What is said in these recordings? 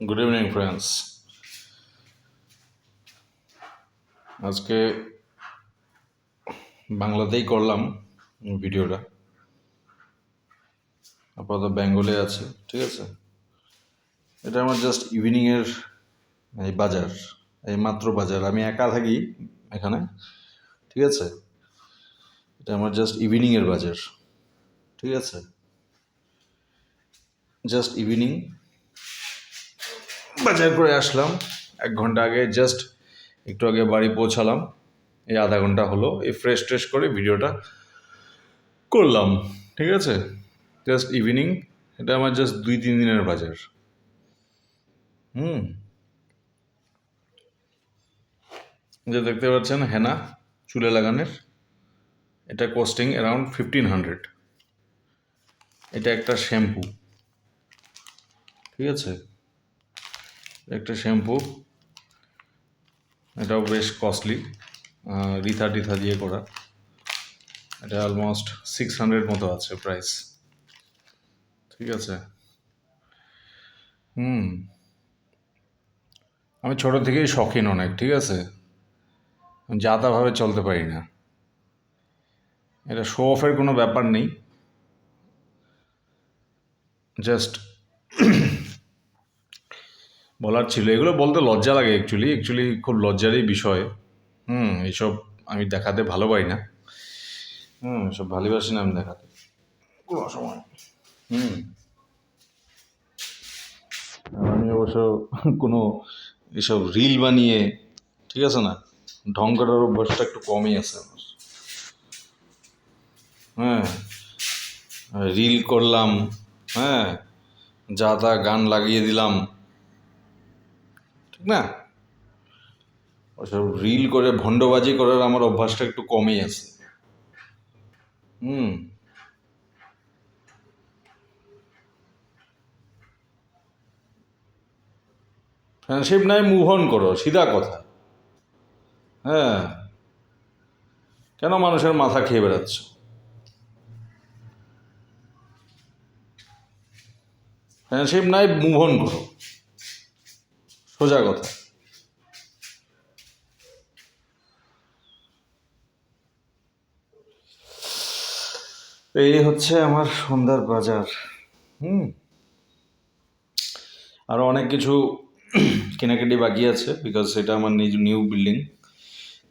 Good evening friends. আজকে বাংলাতেই করলাম ভিডিওটা, আপাতত বেঙ্গলে আছে। ঠিক আছে, এটা আমার জাস্ট ইভিনিংয়ের এই বাজার, এই মাত্র বাজার। আমি একা থাকি এখানে, ঠিক আছে। এটা আমার জাস্ট ইভিনিংয়ের বাজার, ঠিক আছে। জাস্ট ইভিনিং বাজার করে আসলাম 1 ঘন্টা আগে, জাস্ট একটু আগে বাড়ি পৌঁছালাম। এই আধা ঘন্টা হলো এই ফ্রেশ ট্রেশ করে ভিডিওটা করলাম, ঠিক আছে। জাস্ট ইভিনিং, এটা আমার জাস্ট 2-3 দিনের বাজার। যে দেখতে পাচ্ছেন হেনা চুলে লাগানোর, এটা কস্টিং অ্যারাউন্ড 1500। এটা একটা শ্যাম্পু, ঠিক আছে, একটা শ্যাম্পু, এটাও বেশ কস্টলি, রিথা টিথা দিয়ে করা। এটা অলমোস্ট 600 মতো আছে প্রাইস, ঠিক আছে। আমি ছোট থেকেই শখিন অনেক, ঠিক আছে। যা তাভাবে চলতে পারি না, এটা শো অফের কোনো ব্যাপার নেই, জাস্ট বলার ছিল। এগুলো বলতে লজ্জা লাগে অ্যাকচুয়ালি খুব লজ্জারই বিষয়। এইসব আমি দেখাতে ভালো পারি না, এসব ভালোবাসি না আমি দেখাতে কোনো সময়। আমি অবশ্য কোনো এসব রিল বানিয়ে, ঠিক আছে না, ঢং করার অভ্যাসটা একটু কমই আছে আমার। রিল করলাম, যা তা গান লাগিয়ে দিলাম, ঠিক না। ওসব রিল করে ভণ্ডবাজি করার আমার অভ্যাসটা একটু কমই আছে। ফ্রেন্ডশিপ নাই, মুভ অন করো, সিধা কথা। কেন মানুষের মাথা খেয়ে বেড়াচ্ছ? ফ্রেন্ডশিপ নাই, মুভ অন করো, সোজা কথা। এই হচ্ছে আমার সন্ধ্যার বাজার। আরও অনেক কিছু কেনাকাটি বাকি আছে, বিকজ এটা আমার নিউ বিল্ডিং,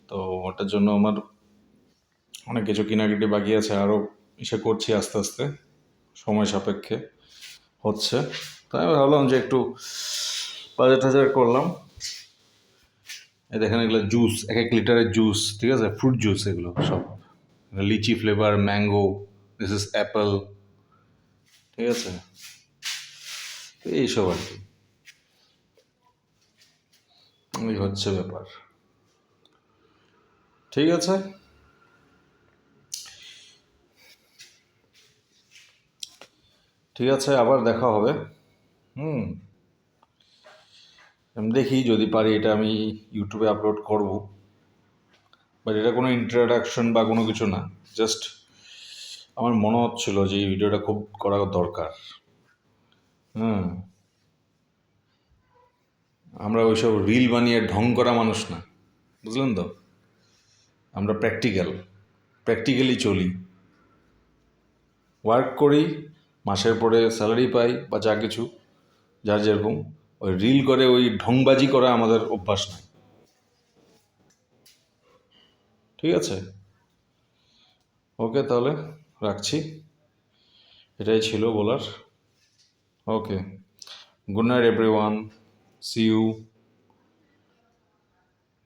তো ওটার জন্য আমার অনেক কিছু কেনাকাটি বাকি আছে। আরও এসে করছি আস্তে আস্তে, সময় সাপেক্ষে হচ্ছে। তাই আমি ভাবলাম যে একটু বাজার টাজার করলাম। এই দেখেন এগুলো জুস, 1 লিটারের জুস, ঠিক আছে, ফ্রুট জুস এগুলো সব, litchi flavour, mango, this is apple, ঠিক আছে। এইসব আর কি, এই হচ্ছে ব্যাপার, ঠিক আছে। ঠিক আছে, আবার দেখা হবে। আমি দেখি যদি পারি এটা আমি ইউটিউবে আপলোড করব, বাট এটা কোনো ইন্ট্রোডাকশন বা কোনো কিছু না, জাস্ট আমার মনে হচ্ছিল যে এই ভিডিওটা খুব করা দরকার। আমরা ওইসব রিল বানিয়ে ঢং করা মানুষ না, বুঝলেন তো। আমরা প্র্যাকটিক্যালি চলি, ওয়ার্ক করি, মাসের পরে স্যালারি পাই বা যা কিছু, যার যেরকম। ওই রিল করে ওই ঢংবাজি করা আমাদের অভ্যাস নাই, ঠিক আছে। ওকে, তাহলে রাখছি, এটাই ছিল বলার। Okay, good night everyone, see you.